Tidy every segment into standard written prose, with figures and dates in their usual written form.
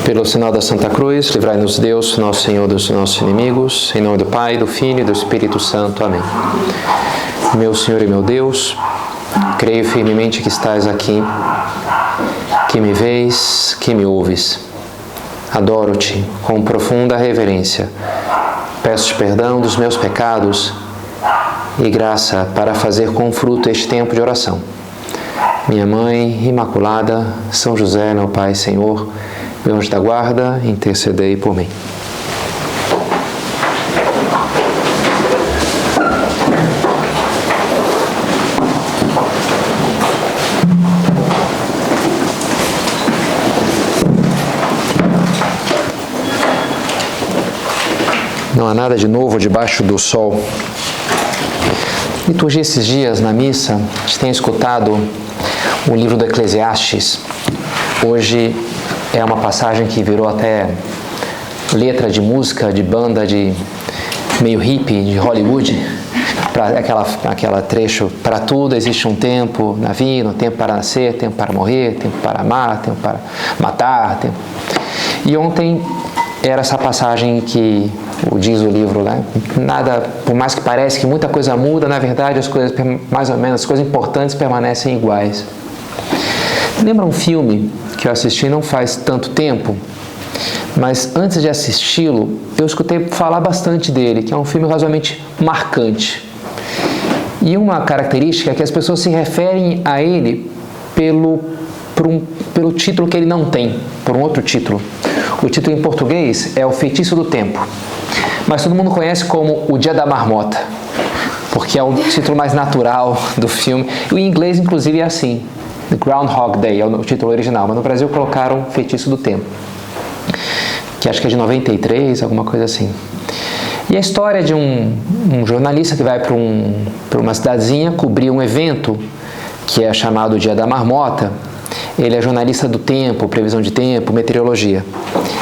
Pelo sinal da Santa Cruz, livrai-nos Deus, nosso Senhor, dos nossos inimigos, em nome do Pai, do Filho e do Espírito Santo. Amém. Meu Senhor e meu Deus, creio firmemente que estás aqui, que me vês, que me ouves. Adoro-te com profunda reverência. Peço-te perdão dos meus pecados e graça para fazer com fruto este tempo de oração. Minha Mãe Imaculada, São José, meu Pai, Senhor, meu anjo da guarda, intercedei por mim. Não há nada de novo debaixo do sol. Liturgia esses dias na missa, a gente tem escutado o livro do Eclesiastes. Hoje é uma passagem que virou até letra de música, de banda de meio hippie, de Hollywood. Aquela trecho, para tudo existe um tempo na vida, um tempo para nascer, tempo para morrer, tempo para amar, tempo para matar. Tempo... E ontem era essa passagem que diz o livro, né? Nada, por mais que pareça que muita coisa muda, na verdade as coisas, mais ou menos, as coisas importantes permanecem iguais. Lembra um filme que eu assisti não faz tanto tempo, mas antes de assisti-lo, eu escutei falar bastante dele, que é um filme razoavelmente marcante. E uma característica é que as pessoas se referem a ele pelo título que ele não tem, por um outro título. O título em português é O Feitiço do Tempo, mas todo mundo conhece como O Dia da Marmota, porque é o título mais natural do filme. E em inglês, inclusive, é assim, The Groundhog Day, é o título original, mas no Brasil colocaram Feitiço do Tempo, que acho que é de 93, alguma coisa assim. E a história de um jornalista que vai para uma cidadezinha cobrir um evento que é chamado Dia da Marmota. Ele é jornalista do tempo, previsão de tempo, meteorologia.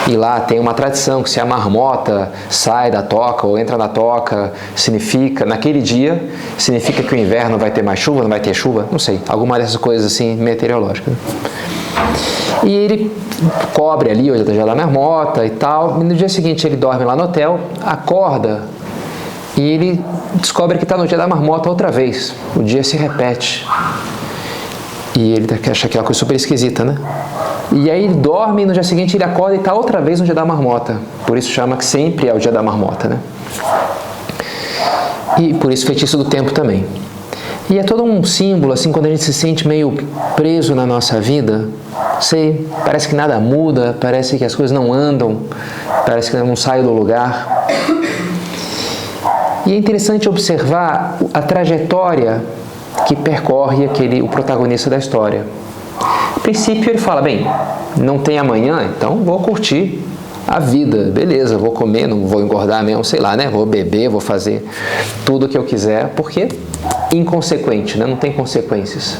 E lá tem uma tradição que se a marmota sai da toca ou entra na toca, significa, naquele dia, significa que o inverno vai ter mais chuva, não vai ter chuva, não sei, alguma dessas coisas assim meteorológicas. E ele cobre ali o dia da marmota e tal, e no dia seguinte ele dorme lá no hotel, acorda e ele descobre que está no dia da marmota outra vez, o dia se repete. E ele acha aquela coisa super esquisita, né? E aí ele dorme e no dia seguinte ele acorda e está outra vez no dia da marmota. Por isso chama que sempre é o dia da marmota, né? E por isso Feitiço do Tempo também. E é todo um símbolo, assim, quando a gente se sente meio preso na nossa vida. Sei, parece que nada muda, parece que as coisas não andam, parece que não saem do lugar. E é interessante observar a trajetória que percorre o protagonista da história. A princípio ele fala, bem, não tem amanhã, então vou curtir a vida, beleza, vou comer, não vou engordar mesmo, sei lá, né? Vou beber, vou fazer tudo o que eu quiser, porque inconsequente, né? Não tem consequências.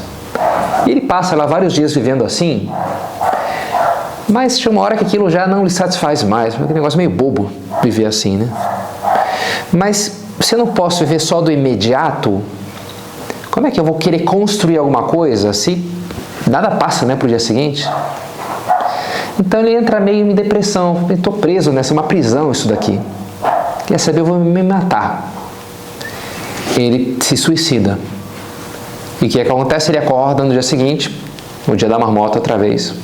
E ele passa lá vários dias vivendo assim, mas chega uma hora que aquilo já não lhe satisfaz mais, é um negócio meio bobo viver assim, né? Mas se eu não posso viver só do imediato, como é que eu vou querer construir alguma coisa se nada passa, né, para o dia seguinte? Então ele entra meio em depressão. Eu estou preso nessa, uma prisão isso daqui. Quer saber, eu vou me matar. Ele se suicida. E o que acontece? Ele acorda no dia seguinte, no dia da marmota outra vez.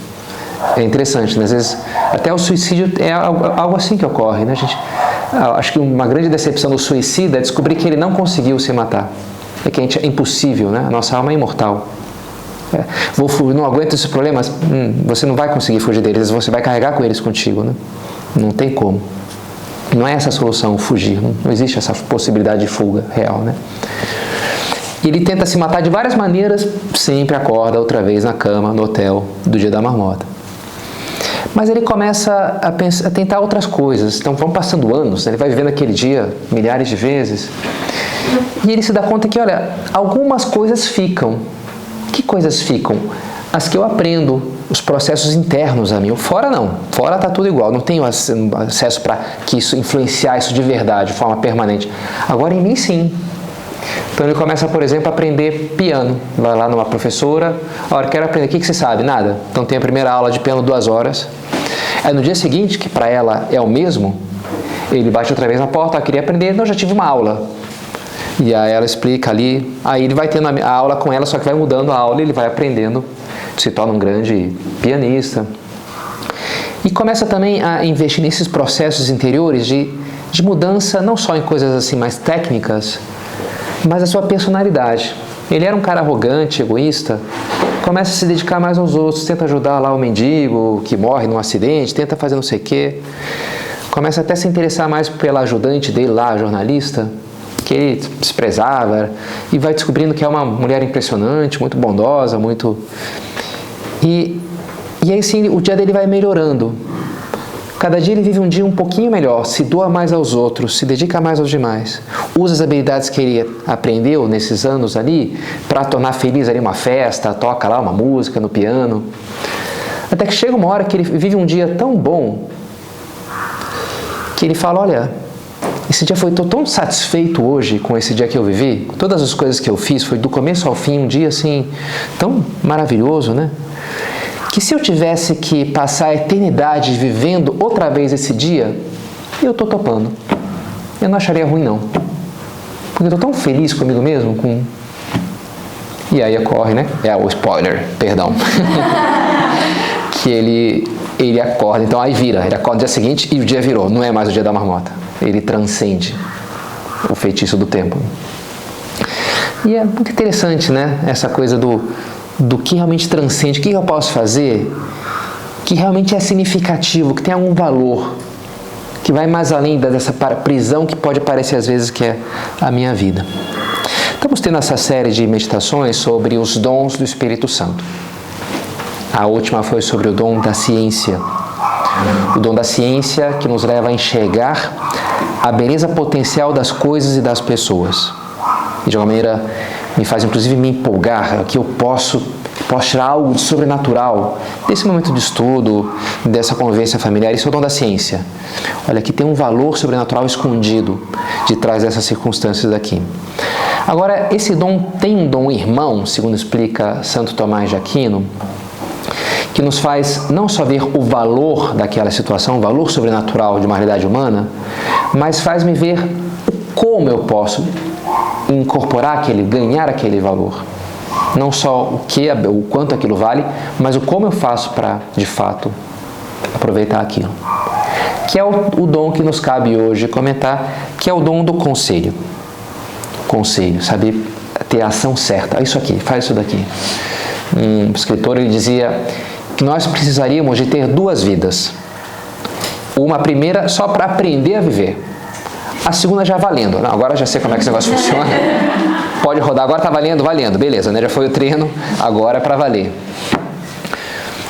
É interessante, né? Às vezes até o suicídio é algo assim que ocorre, né, gente? Acho que uma grande decepção do suicida é descobrir que ele não conseguiu se matar. É que é impossível, né? A nossa alma é imortal. Não aguento esses problemas, você não vai conseguir fugir deles, você vai carregar com eles contigo, né? Não tem como. Não é essa a solução, fugir. Não existe essa possibilidade de fuga real, né? E ele tenta se matar de várias maneiras, sempre acorda outra vez na cama, no hotel, do dia da marmota. Mas ele começa a tentar outras coisas. Então vão passando anos, né? Ele vai vivendo aquele dia milhares de vezes. E ele se dá conta que, olha, algumas coisas ficam. Que coisas ficam? As que eu aprendo, os processos internos a mim. Fora não, fora está tudo igual, não tenho acesso para que isso influenciar isso de verdade, de forma permanente. Agora em mim sim. Então ele começa, por exemplo, a aprender piano. Vai lá numa professora, olha, quero aprender, o que você sabe? Nada. Então tem a primeira aula de piano 2 horas. Aí no dia seguinte, que para ela é o mesmo, ele bate outra vez na porta, queria aprender, não, já tive uma aula. E aí ela explica ali, aí ele vai tendo a aula com ela, só que vai mudando a aula e ele vai aprendendo, se torna um grande pianista. E começa também a investir nesses processos interiores de mudança, não só em coisas assim mais técnicas, mas a sua personalidade. Ele era um cara arrogante, egoísta, começa a se dedicar mais aos outros, tenta ajudar lá o mendigo que morre num acidente, tenta fazer não sei o quê. Começa até a se interessar mais pela ajudante dele lá, a jornalista, que ele desprezava, e vai descobrindo que é uma mulher impressionante, muito bondosa, muito... E aí sim, o dia dele vai melhorando. Cada dia ele vive um dia um pouquinho melhor, se doa mais aos outros, se dedica mais aos demais. Usa as habilidades que ele aprendeu nesses anos ali para tornar feliz ali uma festa, toca lá uma música no piano. Até que chega uma hora que ele vive um dia tão bom que ele fala, olha, esse dia estou tão satisfeito hoje com esse dia que eu vivi, com todas as coisas que eu fiz, foi do começo ao fim um dia assim, tão maravilhoso, né? Que se eu tivesse que passar a eternidade vivendo outra vez esse dia, eu estou topando. Eu não acharia ruim, não. Porque eu estou tão feliz comigo mesmo, E aí ocorre, né? É o spoiler, perdão. Que ele acorda, então aí vira. Ele acorda no dia seguinte e o dia virou. Não é mais o dia da marmota. Ele transcende o feitiço do tempo. E é muito interessante, né? Essa coisa do que realmente transcende, o que eu posso fazer, que realmente é significativo, que tem algum valor, que vai mais além dessa prisão que pode parecer às vezes que é a minha vida. Estamos tendo essa série de meditações sobre os dons do Espírito Santo. A última foi sobre o dom da ciência. O dom da ciência que nos leva a enxergar a beleza potencial das coisas e das pessoas. E de uma maneira me faz inclusive me empolgar, que eu posso tirar algo de sobrenatural desse momento de estudo, dessa convivência familiar. Isso é o dom da ciência. Olha, aqui tem um valor sobrenatural escondido de trás dessas circunstâncias aqui. Agora, esse dom tem um dom irmão, segundo explica Santo Tomás de Aquino, que nos faz não só ver o valor daquela situação, o valor sobrenatural de uma realidade humana, mas faz-me ver como eu posso incorporar ganhar aquele valor. Não só o quanto aquilo vale, mas o como eu faço para, de fato, aproveitar aquilo. Que é o dom que nos cabe hoje comentar, que é o dom do conselho. Conselho, saber ter a ação certa. Isso aqui, faz isso daqui. Um escritor, ele dizia que nós precisaríamos de ter 2 vidas. Uma primeira só para aprender a viver. A segunda já valendo. Não, agora já sei como é que esse negócio funciona. Pode rodar, agora está valendo, beleza, né? Já foi o treino, agora é para valer.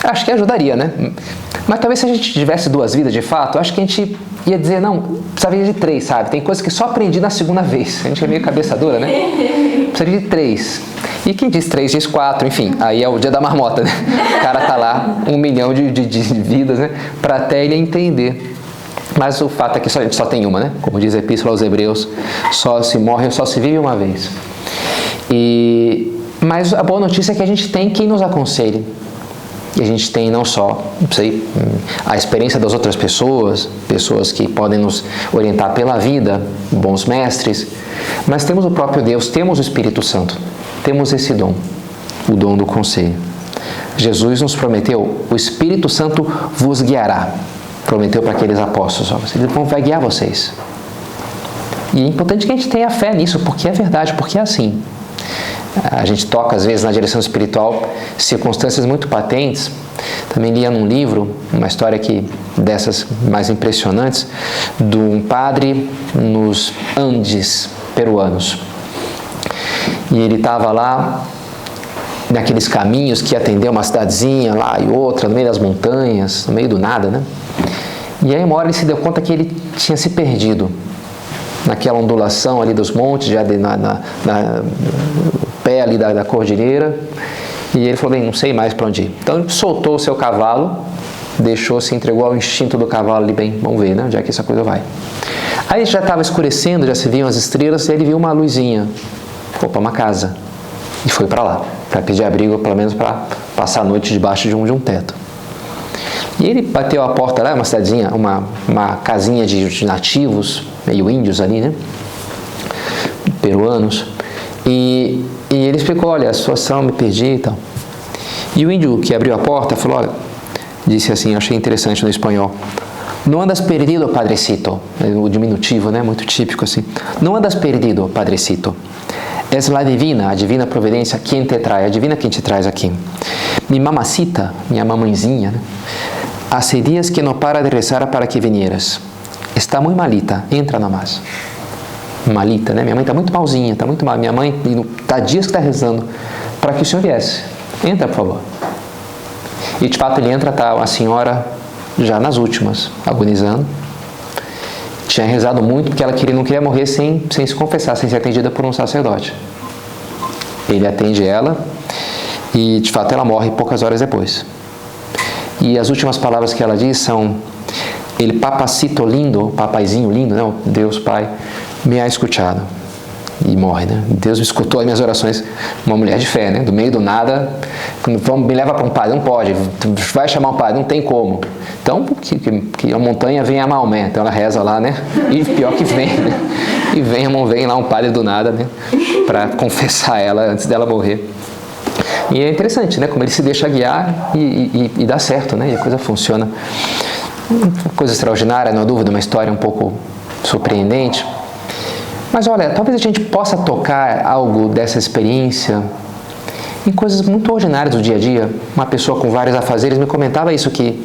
Acho que ajudaria, né? Mas talvez se a gente tivesse 2 vidas de fato, acho que a gente ia dizer, não, precisaria de 3, sabe? Tem coisas que só aprendi na segunda vez. A gente é meio cabeça dura, né? Precisaria de 3. E quem diz 3 diz 4, enfim, aí é o dia da marmota, né? O cara tá lá, 1 milhão de vidas, né? Para até ele entender. Mas o fato é que só tem uma, né? Como diz a Epístola aos Hebreus, só se morre, só se vive uma vez. Mas a boa notícia é que a gente tem quem nos aconselhe. E a gente tem não só, a experiência das outras pessoas que podem nos orientar pela vida, bons mestres, mas temos o próprio Deus, temos o Espírito Santo, temos esse dom, o dom do conselho. Jesus nos prometeu, o Espírito Santo vos guiará. Prometeu para aqueles apóstolos, ele vai guiar vocês. E é importante que a gente tenha fé nisso, porque é verdade, porque é assim. A gente toca, às vezes, na direção espiritual, circunstâncias muito patentes. Também lia num livro, uma história dessas mais impressionantes, de um padre nos Andes peruanos. E ele estava lá, naqueles caminhos que ia atender uma cidadezinha lá e outra, no meio das montanhas, no meio do nada, né? E aí uma hora ele se deu conta que ele tinha se perdido naquela ondulação ali dos montes, já no pé ali da cordilheira, e ele falou, bem, não sei mais para onde ir. Então ele soltou o seu cavalo, se entregou ao instinto do cavalo ali, bem, vamos ver, né, onde é que essa coisa vai. Aí já estava escurecendo, já se viam as estrelas, e ele viu uma luzinha, uma casa, e foi para lá, para pedir abrigo, pelo menos para passar a noite debaixo de um teto. E ele bateu a porta lá, uma cidadezinha, uma casinha de nativos, meio índios ali, né? Peruanos. E ele explicou, olha, a situação, me perdi e tal. E o índio que abriu a porta falou, olha, disse assim, eu achei interessante no espanhol, não andas perdido, padrecito, o diminutivo, né, muito típico assim, não andas perdido, padrecito, es la divina, a divina providência, quem te traz, a divina quem te traz aqui. Mi mamacita, minha mamãezinha, né? Hace dias que não para de rezar para que vinieras. Está muito malita, entra nomás. Malita, né? Minha mãe está muito malzinha, está muito mal. Minha mãe está dias que está rezando para que o senhor viesse. Entra, por favor. E de fato ele entra, está uma senhora já nas últimas, agonizando. Tinha rezado muito porque ela não queria morrer sem se confessar, sem ser atendida por um sacerdote. Ele atende ela e de fato ela morre poucas horas depois. E as últimas palavras que ela diz são: ele papacito lindo, papaizinho lindo, né? Deus Pai, me ha escutado. E morre, né? Deus me escutou as minhas orações. Uma mulher de fé, né? Do meio do nada, me leva para um padre, não pode, vai chamar um padre, não tem como. Então, que a montanha venha a Maomé. Então ela reza lá, né? E pior que vem, né? E vem lá um padre do nada, né? Para confessar ela antes dela morrer. E é interessante, né? Como ele se deixa guiar e dá certo, né? E a coisa funciona. Coisa extraordinária, não há dúvida, uma história um pouco surpreendente. Mas olha, talvez a gente possa tocar algo dessa experiência em coisas muito ordinárias do dia a dia. Uma pessoa com vários afazeres me comentava isso, que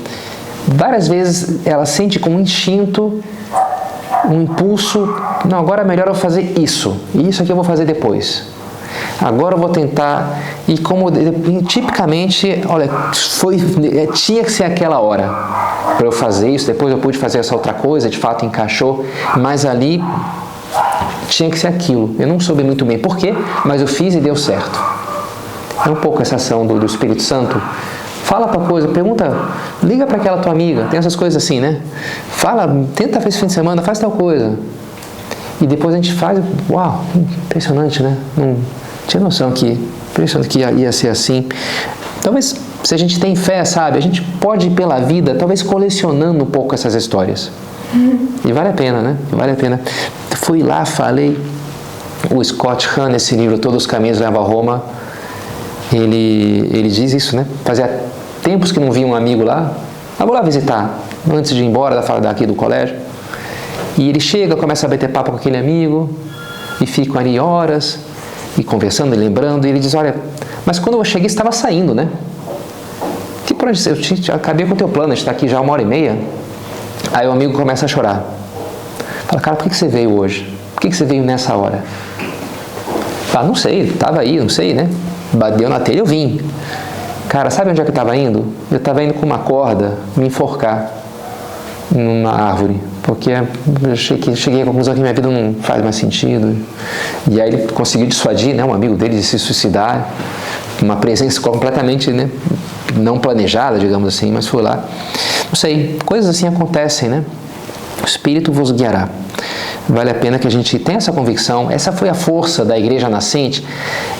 várias vezes ela sente com um instinto, um impulso, não, agora é melhor eu fazer isso, e isso aqui eu vou fazer depois. Agora eu vou tentar, e como tipicamente, olha, tinha que ser aquela hora para eu fazer isso, depois eu pude fazer essa outra coisa, de fato encaixou, mas ali tinha que ser aquilo. Eu não soube muito bem por quê, mas eu fiz e deu certo. É um pouco essa ação do Espírito Santo. Fala para coisa, pergunta, liga para aquela tua amiga, tem essas coisas assim, né? Fala, tenta fazer esse fim de semana, faz tal coisa. E depois a gente faz, uau, impressionante, né? Não tinha noção impressionante que ia ser assim. Talvez, se a gente tem fé, sabe, a gente pode ir pela vida, talvez colecionando um pouco essas histórias. E vale a pena, né? Vale a pena. Fui lá, falei, o Scott Hahn, nesse livro Todos os Caminhos Levam a Roma, ele diz isso, né? Fazia tempos que não via um amigo lá, vou lá visitar, antes de ir embora daqui do colégio. E ele chega, começa a bater papo com aquele amigo, e ficam ali horas, e conversando, e lembrando, e ele diz, olha, mas quando eu cheguei, estava saindo, né? Que por onde eu acabei com o teu plano, a gente está aqui já 1h30. Aí o amigo começa a chorar. Fala, cara, por que você veio hoje? Por que você veio nessa hora? Fala, não sei, estava aí, não sei, né? Bateu na telha, eu vim. Cara, sabe onde é que eu estava indo? Eu estava indo com uma corda me enforcar numa árvore, porque eu cheguei à conclusão que minha vida não faz mais sentido. E aí ele conseguiu dissuadir, né, um amigo dele de se suicidar, uma presença completamente, né, não planejada, digamos assim, mas foi lá. Não sei, coisas assim acontecem, né? O Espírito vos guiará. Vale a pena que a gente tenha essa convicção. Essa foi a força da igreja nascente,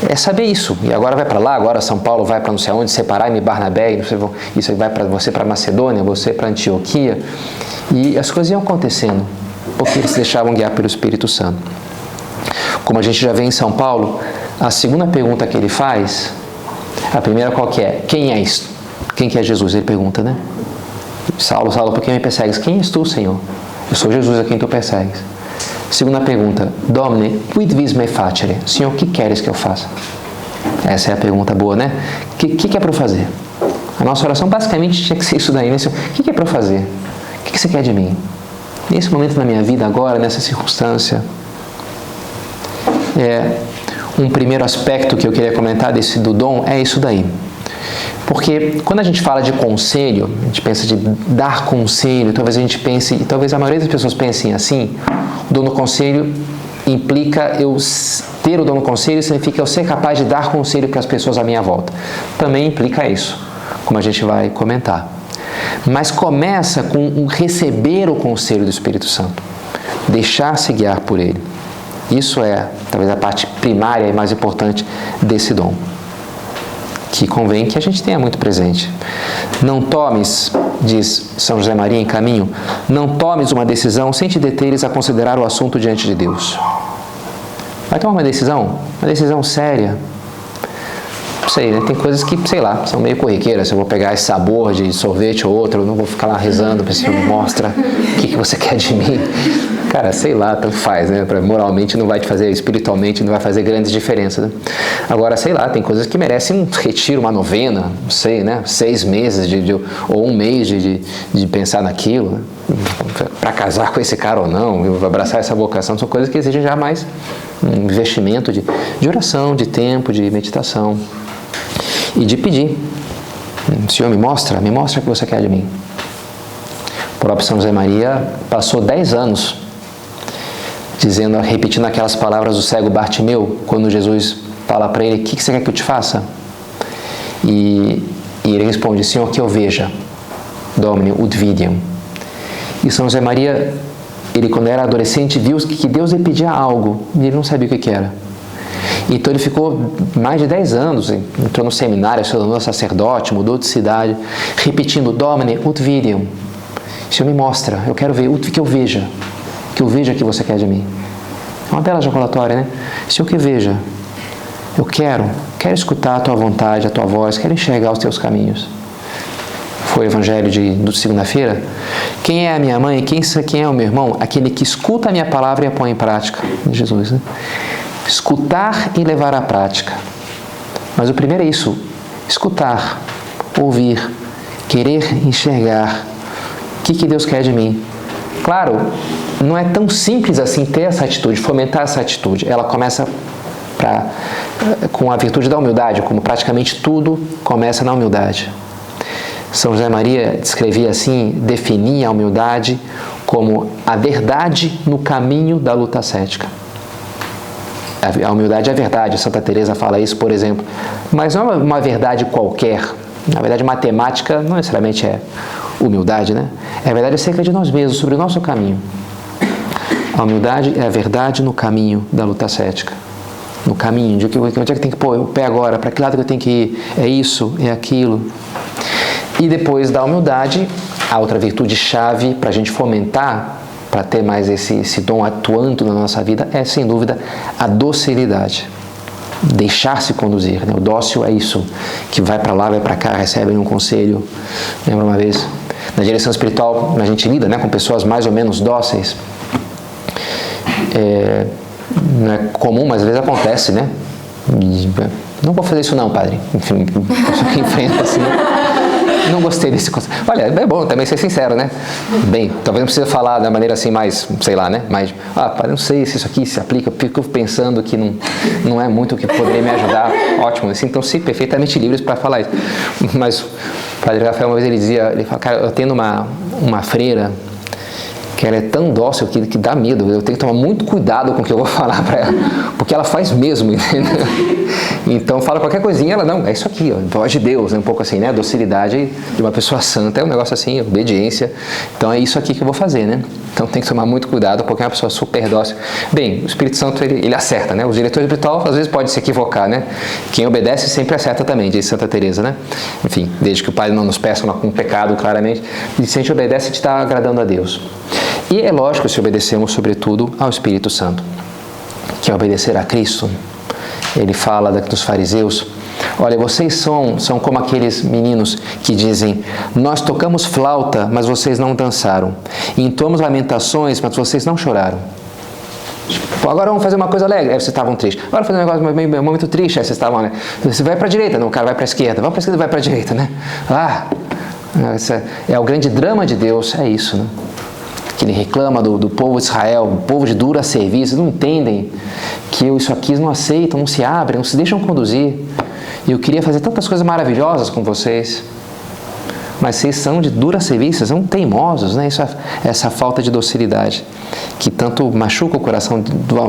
é saber isso. E agora vai para lá, agora São Paulo vai para não sei onde, separar e Barnabé, isso vai para você para Macedônia, você para Antioquia. E as coisas iam acontecendo, porque eles se deixavam guiar pelo Espírito Santo. Como a gente já vê em São Paulo, a segunda pergunta que ele faz, a primeira qual que é? Quem és? Quem que é Jesus? Ele pergunta, né? Saulo, Saulo, por que me persegues? Quem és tu, Senhor? Eu sou Jesus a quem tu persegues. Segunda pergunta, Domine, quid vis me facere? Senhor, o que queres que eu faça? Essa é a pergunta boa, né? O que é para eu fazer? A nossa oração basicamente tinha que ser isso daí, né? Senhor, o que é para eu fazer? O que você quer de mim? Nesse momento da minha vida agora, nessa circunstância. Um primeiro aspecto que eu queria comentar do dom é isso daí. Porque quando a gente fala de conselho, a gente pensa de dar conselho, talvez a gente pense, e talvez a maioria das pessoas pensem assim, o dom do conselho implica ter o dom do conselho, significa eu ser capaz de dar conselho para as pessoas à minha volta. Também implica isso, como a gente vai comentar. Mas começa com receber o conselho do Espírito Santo, deixar-se guiar por ele. Isso é talvez a parte primária e mais importante desse dom, que convém que a gente tenha muito presente. Não tomes diz São José Maria em Caminho, não tomes uma decisão sem te deteres a considerar o assunto diante de Deus. Vai tomar uma decisão séria. Não sei, né? Tem coisas que, sei lá, são meio corriqueiras. Se eu vou pegar esse sabor de sorvete ou outro, eu não vou ficar lá rezando para esse filme mostra o que você quer de mim. Cara, sei lá, tanto faz, né? Moralmente não vai te fazer, espiritualmente não vai fazer grandes diferenças, né? Agora, sei lá, tem coisas que merecem um retiro, uma novena, não sei, né? 6 meses ou 1 mês de pensar naquilo, né? Para casar com esse cara ou não, abraçar essa vocação, são coisas que exigem já mais um investimento de oração, de tempo, de meditação e de pedir. Senhor, me mostra o que você quer de mim. O próprio São José Maria passou 10 anos repetindo aquelas palavras do cego Bartimeu, quando Jesus fala para ele, o que você quer que eu te faça? E ele responde, Senhor, que eu veja, Domine, ut videam. E São José Maria, ele quando era adolescente, viu que Deus lhe pedia algo, e ele não sabia o que era. Então ele ficou mais de 10 anos, entrou no seminário, se tornou sacerdote, mudou de cidade, repetindo, Domine, ut videam. Senhor, me mostra, eu quero ver, que eu veja o que você quer de mim. É uma bela ejaculatória, né? Senhor, que veja, eu quero escutar a tua vontade, a tua voz, quero enxergar os teus caminhos. Foi o evangelho de segunda-feira. Quem é a minha mãe? Quem é o meu irmão? Aquele que escuta a minha palavra e a põe em prática. Jesus, né? Escutar e levar à prática. Mas o primeiro é isso, escutar, ouvir, querer enxergar. O que Deus quer de mim? Claro, não é tão simples assim ter essa atitude, fomentar essa atitude. Ela começa com a virtude da humildade, como praticamente tudo começa na humildade. São José Maria descrevia assim, definia a humildade como a verdade no caminho da luta ascética. A humildade é a verdade, Santa Teresa fala isso, por exemplo, mas não é uma verdade qualquer. Na verdade, matemática não necessariamente é humildade, né? É a verdade acerca de nós mesmos, sobre o nosso caminho. A humildade é a verdade no caminho da luta ascética. No caminho, de onde é que tem que pôr o pé agora, para que lado que eu tenho que ir, é isso, é aquilo. E depois da humildade, a outra virtude chave para a gente fomentar, para ter mais esse dom atuando na nossa vida, é sem dúvida a docilidade. Deixar-se conduzir, né? O dócil é isso, que vai para lá, vai para cá, recebe um conselho. Lembra uma vez? Na direção espiritual, a gente lida, né, com pessoas mais ou menos dóceis. Não é comum, mas às vezes acontece, né? Não vou fazer isso não, padre. Enfim, pessoa que enfrenta assim. Não gostei desse conselho. Olha, é bom também ser sincero, né? Bem, talvez não precisa falar da maneira assim mais, sei lá, né? Mais, padre, não sei se isso aqui se aplica, fico pensando que não é muito o que poderia me ajudar. Ótimo, assim, então sim, perfeitamente livres para falar isso. Mas o padre Rafael uma vez ele fala, cara, eu tenho uma freira que ela é tão dócil que dá medo, eu tenho que tomar muito cuidado com o que eu vou falar para ela, porque ela faz mesmo, entendeu? Então fala qualquer coisinha, ela não, é isso aqui, ó, voz de Deus, um pouco assim, né? A docilidade de uma pessoa santa é um negócio assim, obediência, então é isso aqui que eu vou fazer, né? Então tem que tomar muito cuidado, porque é uma pessoa super dócil. Bem, o Espírito Santo ele acerta, né? O diretor espiritual às vezes pode se equivocar, né? Quem obedece sempre acerta também, diz Santa Teresa, né? Enfim, desde que o Pai não nos peça um pecado claramente, e se a gente obedece, a gente está agradando a Deus. E é lógico se obedecemos, sobretudo, ao Espírito Santo, que é obedecer a Cristo. Ele fala dos fariseus, olha, vocês são como aqueles meninos que dizem, nós tocamos flauta, mas vocês não dançaram, e entoamos lamentações, mas vocês não choraram. Agora vamos fazer uma coisa alegre, aí vocês estavam tristes. Agora fazer um negócio muito triste, aí vocês estavam alegres. Você vai para a direita, não, o cara vai para a esquerda. Vamos para a esquerda, vai para a direita, né? É o grande drama de Deus, é isso, né? Que ele reclama do povo de Israel, um povo de dura serviço, não entendem que isso aqui não aceitam, não se abrem, não se deixam conduzir. E eu queria fazer tantas coisas maravilhosas com vocês, mas vocês são de dura serviço, são teimosos, né? Essa falta de docilidade, que tanto machuca o coração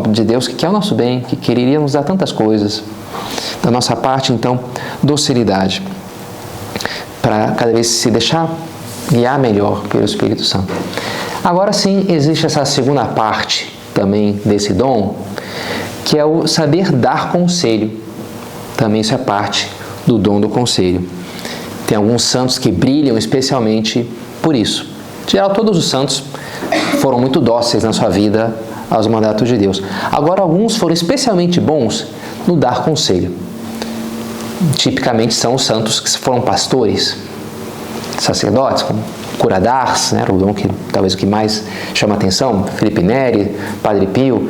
de Deus, que quer o nosso bem, que quereria nos dar tantas coisas. Da nossa parte, então, docilidade, para cada vez se deixar guiar melhor pelo Espírito Santo. Agora sim, existe essa segunda parte também desse dom, que é o saber dar conselho. Também isso é parte do dom do conselho. Tem alguns santos que brilham especialmente por isso. Em geral, todos os santos foram muito dóceis na sua vida aos mandatos de Deus. Agora, alguns foram especialmente bons no dar conselho. Tipicamente são os santos que foram pastores, sacerdotes, como Curadars, né, o dom que talvez o que mais chama a atenção, Felipe Neri, Padre Pio,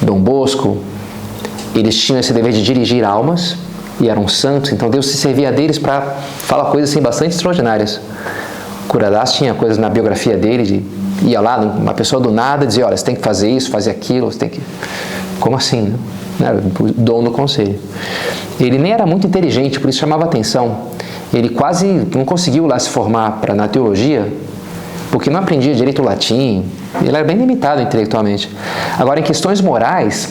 Dom Bosco. Eles tinham esse dever de dirigir almas e eram santos, então Deus se servia deles para falar coisas assim, bastante extraordinárias. Curadars tinha coisas na biografia dele, ia lá, uma pessoa do nada dizia, olha, você tem que fazer isso, fazer aquilo, você tem que... Como assim, né? O dom do conselho. Ele nem era muito inteligente, por isso chamava atenção. Ele quase não conseguiu lá se formar na teologia, porque não aprendia direito o latim, ele era bem limitado intelectualmente. Agora, em questões morais,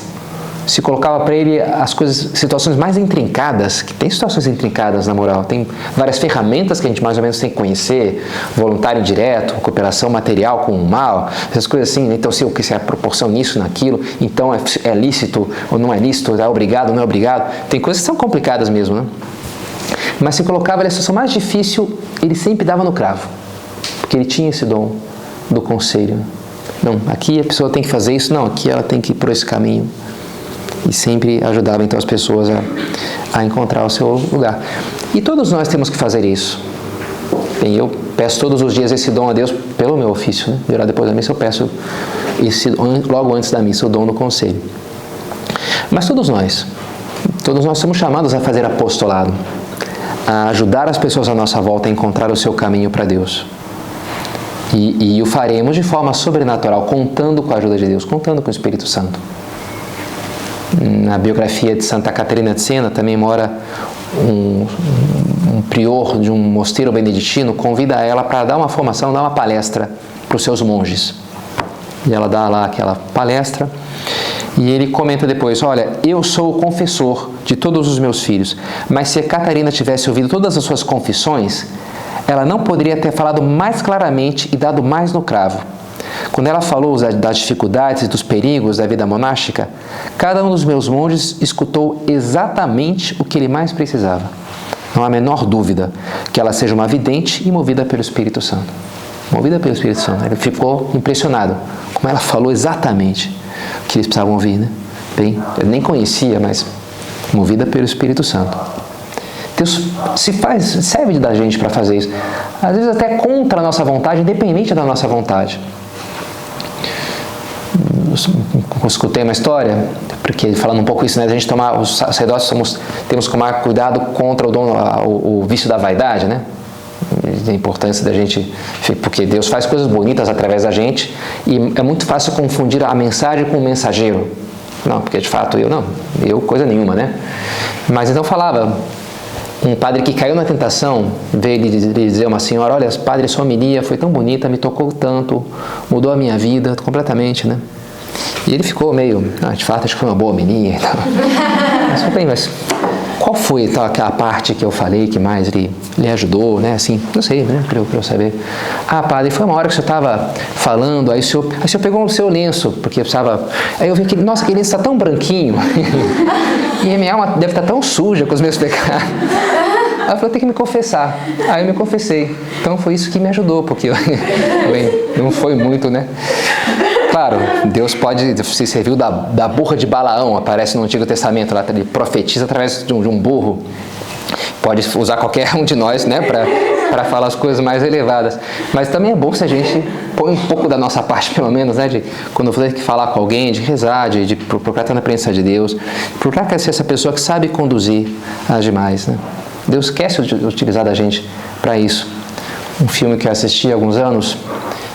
se colocava para ele as situações mais intrincadas, que tem situações intrincadas na moral, tem várias ferramentas que a gente mais ou menos tem que conhecer, voluntário direto, cooperação material com o mal, essas coisas assim, então se é a proporção nisso, naquilo, então é lícito ou não é lícito, é obrigado ou não é obrigado, tem coisas que são complicadas mesmo, né? Mas se colocava ele a situação mais difícil, ele sempre dava no cravo, porque ele tinha esse dom do conselho. Não, aqui a pessoa tem que fazer isso, não, aqui ela tem que ir por esse caminho. E sempre ajudava então as pessoas a encontrar o seu lugar. E todos nós temos que fazer isso. Bem, eu peço todos os dias esse dom a Deus pelo meu ofício, né? De orar depois da missa eu peço logo antes da missa o dom do conselho. Mas todos nós somos chamados a fazer apostolado, a ajudar as pessoas à nossa volta a encontrar o seu caminho para Deus. E o faremos de forma sobrenatural, contando com a ajuda de Deus, contando com o Espírito Santo. Na biografia de Santa Catarina de Siena também mora um prior de um mosteiro beneditino, convida ela para dar uma formação, dar uma palestra para os seus monges. E ela dá lá aquela palestra e ele comenta depois, olha, eu sou o confessor de todos os meus filhos, mas se a Catarina tivesse ouvido todas as suas confissões, ela não poderia ter falado mais claramente e dado mais no cravo. Quando ela falou das dificuldades e dos perigos da vida monástica, cada um dos meus monges escutou exatamente o que ele mais precisava. Não há a menor dúvida que ela seja uma vidente e movida pelo Espírito Santo. Movida pelo Espírito Santo. Ele ficou impressionado como ela falou exatamente o que eles precisavam ouvir, né? Bem, eu nem conhecia, mas movida pelo Espírito Santo. Deus serve da gente para fazer isso. Às vezes até contra a nossa vontade, independente da nossa vontade. Eu escutei uma história, porque falando um pouco isso, né, a gente os sacerdotes temos que tomar cuidado contra o vício da vaidade, né? A importância da gente, porque Deus faz coisas bonitas através da gente e é muito fácil confundir a mensagem com o mensageiro. Não, porque de fato eu coisa nenhuma, né? Mas então falava, um padre que caiu na tentação, veio lhe dizer a uma senhora, olha, padre, sua homilia foi tão bonita, me tocou tanto, mudou a minha vida completamente, né? E ele ficou meio, de fato, acho que foi uma boa homilia. Mas qual foi aquela parte que eu falei que mais lhe ajudou, né? Assim, não sei, né? Para eu saber. Padre, foi uma hora que o senhor estava falando, aí o senhor pegou o seu lenço, porque eu precisava... Aí eu vi que, nossa, aquele lenço está tão branquinho, e a minha alma deve estar tão suja com os meus pecados. Aí eu falei, eu tenho que me confessar. Aí eu me confessei. Então foi isso que me ajudou, porque não foi muito, né? Claro, Deus pode se servir da burra de Balaão, aparece no Antigo Testamento, lá ele profetiza através de um burro. Pode usar qualquer um de nós, né, para falar as coisas mais elevadas. Mas também é bom se a gente põe um pouco da nossa parte, pelo menos, né, de quando eu for falar com alguém, de rezar, de procurar estar na presença de Deus, procurar ser essa pessoa que sabe conduzir as demais, né? Deus quer se utilizar da gente para isso. Um filme que eu assisti há alguns anos,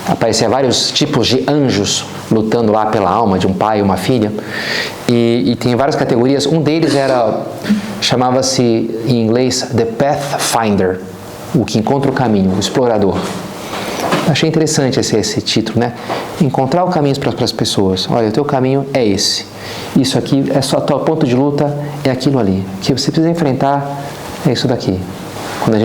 apareciam vários tipos de anjos lutando lá pela alma de um pai e uma filha, e tem várias categorias. Um deles chamava-se em inglês The Pathfinder, o que encontra o caminho, o explorador. Achei interessante esse título, né? Encontrar o caminho para as pessoas. Olha, o teu caminho é esse. Isso aqui é só teu ponto de luta, é aquilo ali. O que você precisa enfrentar é isso daqui. Quando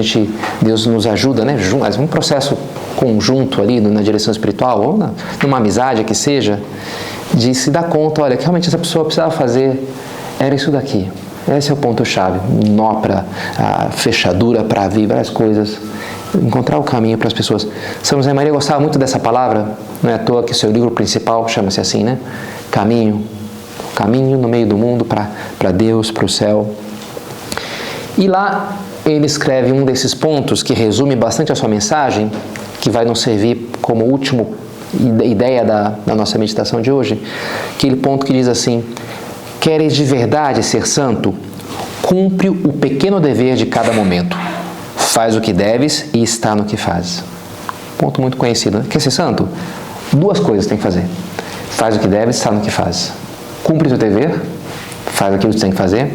Deus nos ajuda, né? Um processo conjunto ali na direção espiritual, ou numa amizade que seja, de se dar conta, olha, que realmente essa pessoa precisava fazer, era isso daqui. Esse é o ponto-chave, um nó para a fechadura para abrir várias coisas, encontrar o caminho para as pessoas. São José Maria gostava muito dessa palavra, não é à toa que seu livro principal chama-se assim, né? Caminho no meio do mundo para Deus, para o céu. E lá ele escreve um desses pontos que resume bastante a sua mensagem, que vai nos servir como última ideia da nossa meditação de hoje, aquele ponto que diz assim: queres de verdade ser santo? Cumpre o pequeno dever de cada momento. Faz o que deves e está no que fazes. Ponto muito conhecido, né? Quer ser santo? Duas coisas tem que fazer. Faz o que deves e está no que fazes. Cumpre o teu dever, faz aquilo que você tem que fazer,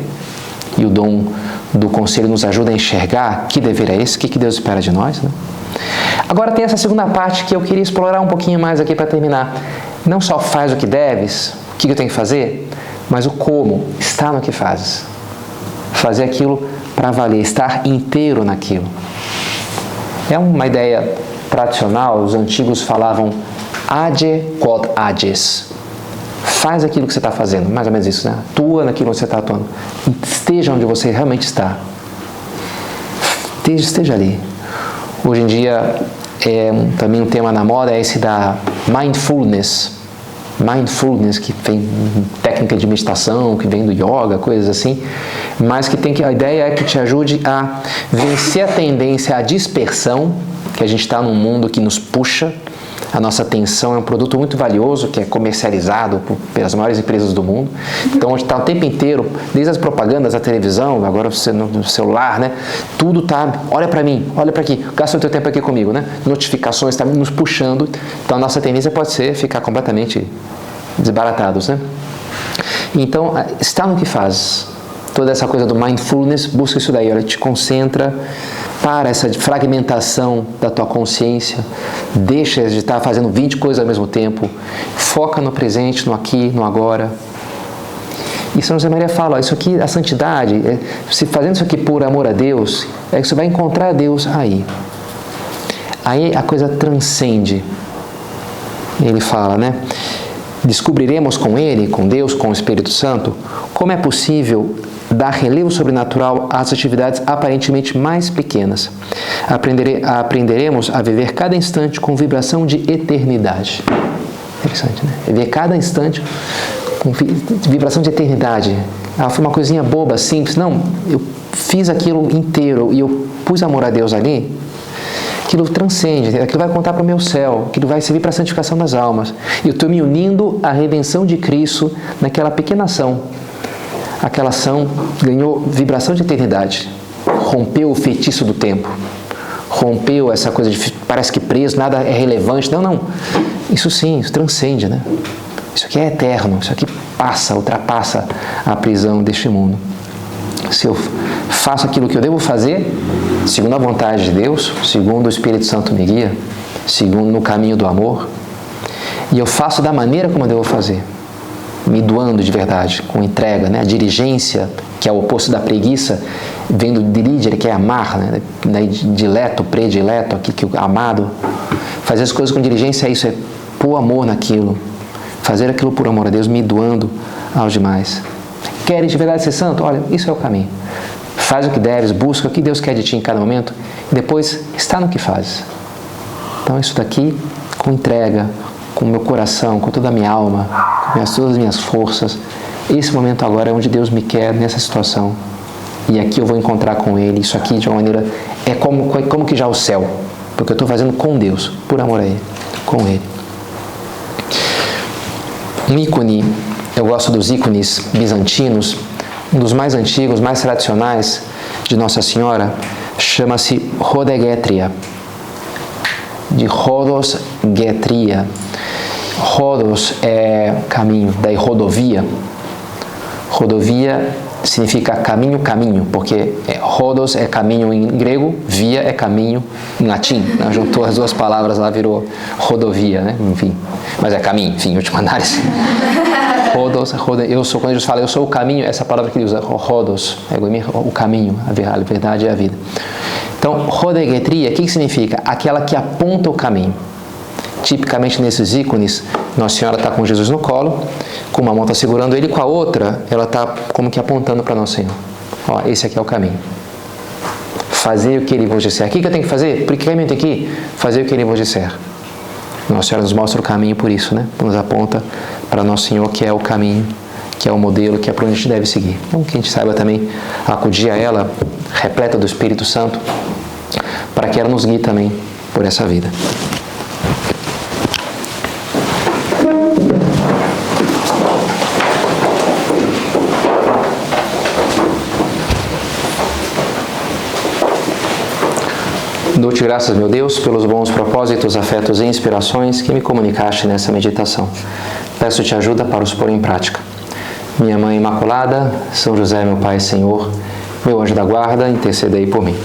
e o dom do conselho nos ajuda a enxergar que dever é esse, o que Deus espera de nós, né? Agora tem essa segunda parte que eu queria explorar um pouquinho mais aqui para terminar. Não só faz o que deves, o que eu tenho que fazer, mas o como, está no que fazes. Fazer aquilo para valer, estar inteiro naquilo. É uma ideia tradicional, os antigos falavam age quod ages. Faz aquilo que você está fazendo, mais ou menos isso, né? Atua naquilo que você está atuando. Esteja onde você realmente está. Esteja ali. Hoje em dia, também um tema na moda é esse da mindfulness. Mindfulness, que vem técnica de meditação, que vem do yoga, coisas assim, mas a ideia é que te ajude a vencer a tendência à dispersão, que a gente está num mundo que nos puxa. A nossa atenção é um produto muito valioso, que é comercializado pelas maiores empresas do mundo. Então, a gente está o tempo inteiro, desde as propagandas, a televisão, agora você no celular, né? Tudo está, olha para mim, olha para aqui, gasta o teu tempo aqui comigo, né? Notificações estão nos puxando. Então, a nossa tendência pode ser ficar completamente desbaratados, né? Então, está no que faz. Toda essa coisa do mindfulness, busca isso daí, olha, te concentra, para essa fragmentação da tua consciência, deixa de estar fazendo 20 coisas ao mesmo tempo, foca no presente, no aqui, no agora. E São José Maria fala, isso aqui, a santidade, se fazendo isso aqui por amor a Deus, é que você vai encontrar Deus aí. Aí a coisa transcende. Ele fala, né? Descobriremos com Ele, com Deus, com o Espírito Santo, como é possível dar relevo sobrenatural às atividades aparentemente mais pequenas. Aprenderemos a viver cada instante com vibração de eternidade. Interessante, né? Viver cada instante com vibração de eternidade. Ah, foi uma coisinha boba, simples. Não, eu fiz aquilo inteiro e eu pus amor a Deus ali. Aquilo transcende, aquilo vai contar para o meu céu, aquilo vai servir para a santificação das almas. E eu estou me unindo à redenção de Cristo naquela pequena ação. Aquela ação ganhou vibração de eternidade, rompeu o feitiço do tempo, rompeu essa coisa de parece que preso, nada é relevante. Não, isso sim, isso transcende, né? Isso aqui é eterno, isso aqui ultrapassa a prisão deste mundo. Se eu faço aquilo que eu devo fazer, segundo a vontade de Deus, segundo o Espírito Santo me guia, segundo no caminho do amor, e eu faço da maneira como eu devo fazer, me doando de verdade, com entrega, né? A diligência, que é o oposto da preguiça, vem do diligere, que é amar, né? Dileto, predileto, aqui que o amado. Fazer as coisas com diligência é isso, é pôr amor naquilo, fazer aquilo por amor a Deus, me doando aos demais. Queres de verdade ser santo? Olha, isso é o caminho. Faz o que deves, busca o que Deus quer de ti em cada momento, e depois está no que fazes. Então isso daqui, com entrega, com o meu coração, com toda a minha alma, com todas as minhas forças. Esse momento agora é onde Deus me quer nessa situação. E aqui eu vou encontrar com Ele. Isso aqui, de uma maneira, é como que já o céu. Porque eu estou fazendo com Deus, por amor a Ele, com Ele. Um ícone, eu gosto dos ícones bizantinos, um dos mais antigos, mais tradicionais de Nossa Senhora, chama-se Rhodegetria, de Rhodos Getria. Rhodos é caminho, daí rodovia. Rodovia significa caminho, porque Rhodos é caminho em grego, via é caminho em latim. Né? Juntou as duas palavras lá, virou rodovia, né? Enfim, mas é caminho, enfim, última análise. Rhodos, quando Jesus fala, eu sou o caminho, essa palavra que ele usa, Rhodos, é o caminho, a verdade é a vida. Então, Rhodegetria, o que significa? Aquela que aponta o caminho. Tipicamente nesses ícones Nossa Senhora está com Jesus no colo, com uma mão está segurando ele, com a outra ela está como que apontando para Nosso Senhor. Ó, esse aqui é o caminho. Fazer o que Ele vos disser. O que eu tenho que fazer? Por que caminho tem que ir? Fazer o que Ele vos disser. Nossa Senhora nos mostra o caminho por isso, né? Nos aponta para Nosso Senhor, que é o caminho, que é o modelo, que é para onde a gente deve seguir. Então, que a gente saiba também acudir a ela, repleta do Espírito Santo, para que ela nos guie também por essa vida. Dou-te graças, meu Deus, pelos bons propósitos, afetos e inspirações que me comunicaste nessa meditação. Peço-te ajuda para os pôr em prática. Minha Mãe Imaculada, São José, meu Pai e Senhor, meu anjo da guarda, intercedei por mim.